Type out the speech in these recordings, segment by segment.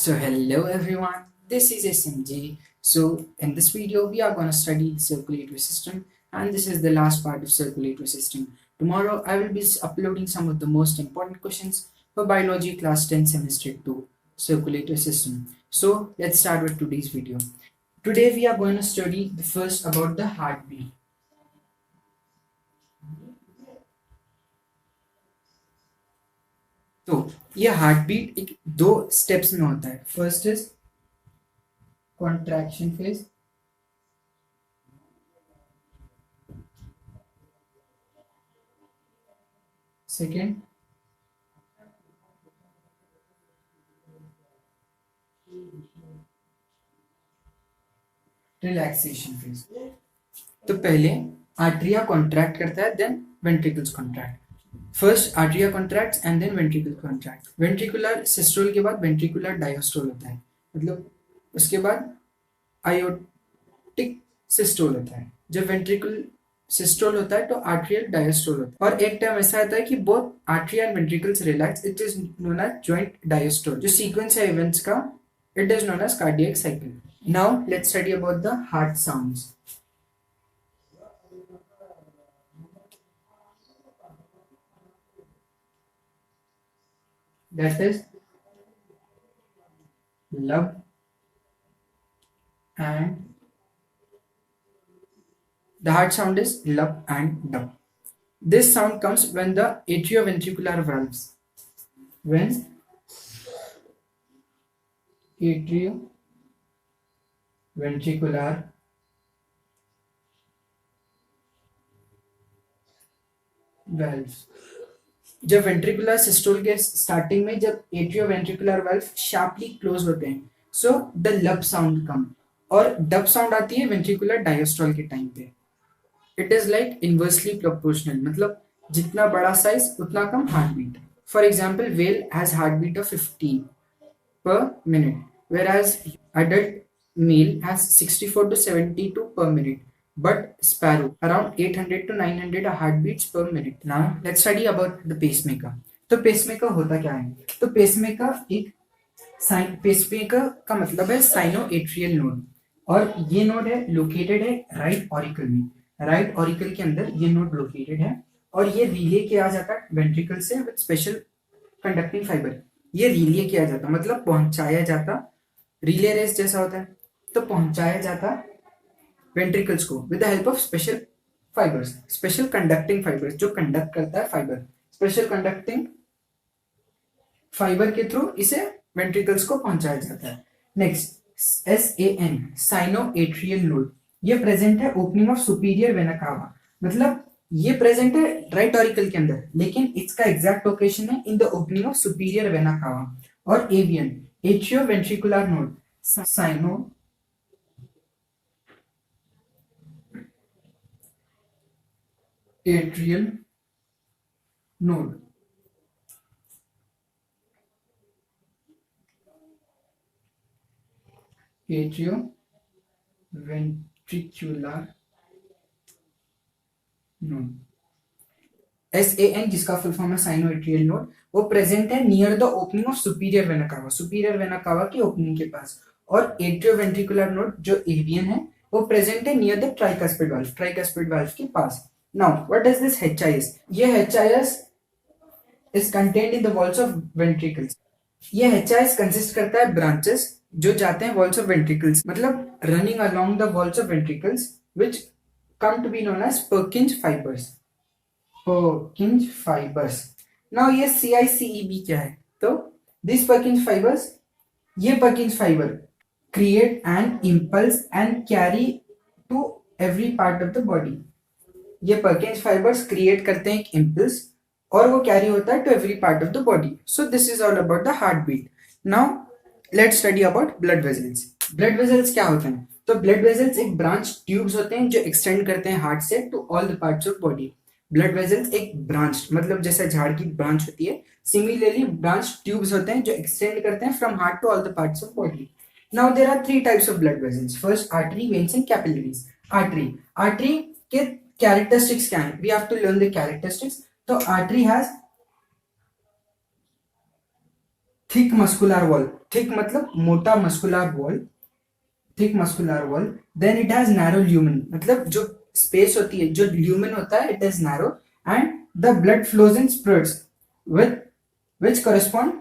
So hello everyone, this is SMJ. So in this video we are going to study the circulatory system, and this is the last part of circulatory system. Tomorrow I will be uploading some of the most important questions for biology class 10 semester 2 circulatory system. So let's start with today's video. Today we are going to study the first about the heartbeat. तो ये heartbeat एक दो steps में होता है. First is contraction phase, second relaxation phase. तो पहले atria contract करता है, then ventricles contract. First atria contracts and then ventricle contract. Ventricular systole के बाद वेंट्रिकुलर डायस्टोल होता है, मतलब उसके बाद आयोटिक सिस्टोल होता है. जब वेंट्रिकल सिस्टोल होता है तो आर्टरियल डायस्टोल होता है. और एक टाइम ऐसा आता है कि both artery and ventricles relax, it is known as joint diastole. जो सीक्वेंस है इवेंट्स का, it is known as cardiac cycle. Now let's study about the heart sounds. That is love and the heart sound is lub and dub. This sound comes when the atrioventricular valves, when atrioventricular valves, जब ventricular systole के starting में जब atrioventricular valve sharply close होते हैं, so the लब sound कम, और dub sound आती है वेंट्रिकुलर डायस्टोल के टाइम पे. It is like inversely proportional, मतलब जितना बड़ा साइज उतना कम heart beat. For example, whale has heart beat of 15 per minute, whereas adult male has 64 to 72 per minute, but sparrow around 800 to 900 heartbeats per minute. Now let's study about the pacemaker. तो pacemaker होता क्या है? तो pacemaker एक pacemaker का मतलब है cyano atrial node, और ये नोड है लोकेटेड है राइट ऑरिकल में. राइट ऑरिकल के अंदर ये नोड लोकेटेड है, और ये रिले किया जाता है वेंट्रिकल से विद स्पेशल कंडक्टिंग फाइबर. ये रिले किया जाता, मतलब पहुंचाया जाता, रिले रेस जैसा होता है, तो पहुंचाया जाता वेंट्रिकल्स को with the help of special fibres, special conducting fibres, जो कंडक्ट करता है फाइबर. स्पेशल कंडक्टिंग फाइबर के थ्रू इसे वेंट्रिकल्स को पहुंचाया जाता है. Next, SAN cyano atrial node. ये प्रेजेंट है opening of superior vena cava, मतलब ये प्रेजेंट है राइट ऑरिकल के अंदर, लेकिन इसका एग्जैक्ट लोकेशन है in the opening of superior vena cava. और AVN atrioventricular node cyano atrial node. Atrioventricular node SAN, जिसका फुल फॉर्म है साइनो एट्रियल नोड, वो प्रेजेंट है near the opening of superior vena cava, superior vena cava की opening के पास. और atrioventricular node जो AVN है वो प्रेजेंट है near the tricuspid valve, tricuspid valve के पास. Now, what does this HIS? ये HIS is contained in the walls of ventricles. ये HIS consist करता है branches जो जाते हैं walls of ventricles, मतलब running along the walls of ventricles, which come to be known as Purkinje fibers. Purkinje fibers. Now ये CICEB क्या है? तो these Purkinje fibers, ये Purkinje fiber create an impulse and carry to every part of the body. ये पर्किंज fibres create करते हैं एक impulse, और वो कैरी होता है to every part of the body. So this is all about the heart beat. Now let's study about blood vessels. Blood vessels क्या होते हैं? तो ब्लड वेजल्स एक ब्रांच ट्यूब्स होते हैं जो एक्सटेंड करते हैं हार्ट से to all the parts of body. Blood vessels एक ब्रांच, मतलब जैसे झाड़ की ब्रांच होती है, सिमिलरली ब्रांच ट्यूब्स होते हैं जो एक्सटेंड करते हैं from heart to all the parts of body. Now there are 3 types of blood vessels. First, artery, veins and capillaries. Artery के characteristics क्या है? We have to learn the characteristics. तो artery has thick muscular wall, thick मतलब मोटा muscular wall, thick muscular wall. Then it has narrow lumen, मतलब जो space होती है, जो ल्यूमेन होता है, it is narrow. And the blood flows in spurts with which correspond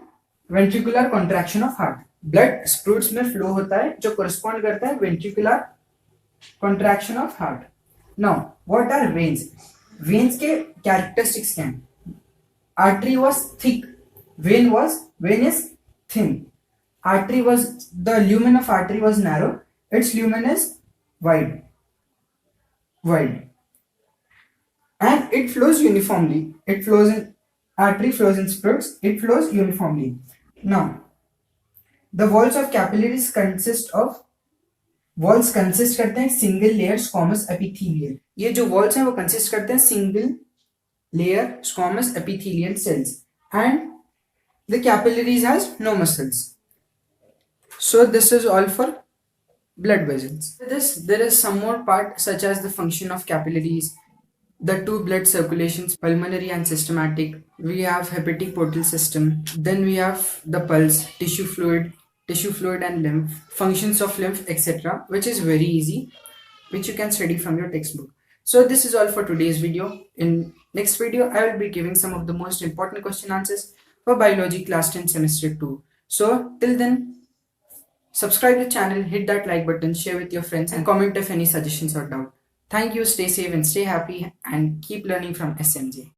ventricular contraction of heart. Blood spurts में फ्लो होता है जो करस्पॉन्ड करता है ventricular contraction of heart. Now what are veins? Veins के कैरेक्टरिस्टिक्स क्या हैं? Artery was thick, vein is thin. Artery was, the lumen of artery was narrow, its lumen is wide, and it flows uniformly. It flows in, artery flows in spurts, it flows uniformly. Now the walls of capillaries consist करते हैं single layer squamous epithelial. ये जो walls हैं वो consist करते हैं single layer squamous epithelial cells, and the capillaries has no muscles. So this is all for blood vessels. There is some more part such as the function of capillaries, the two blood circulations, pulmonary and systematic. We have hepatic portal system. Then we have the pulse, tissue fluid and lymph, functions of lymph, etc., which is very easy, which you can study from your textbook. So this is all for today's video. In next video, I will be giving some of the most important question answers for biology class 10 semester 2. So till then, subscribe the channel, hit that like button, share with your friends, and comment if any suggestions or doubt. Thank you, stay safe and stay happy, and keep learning from SMJ.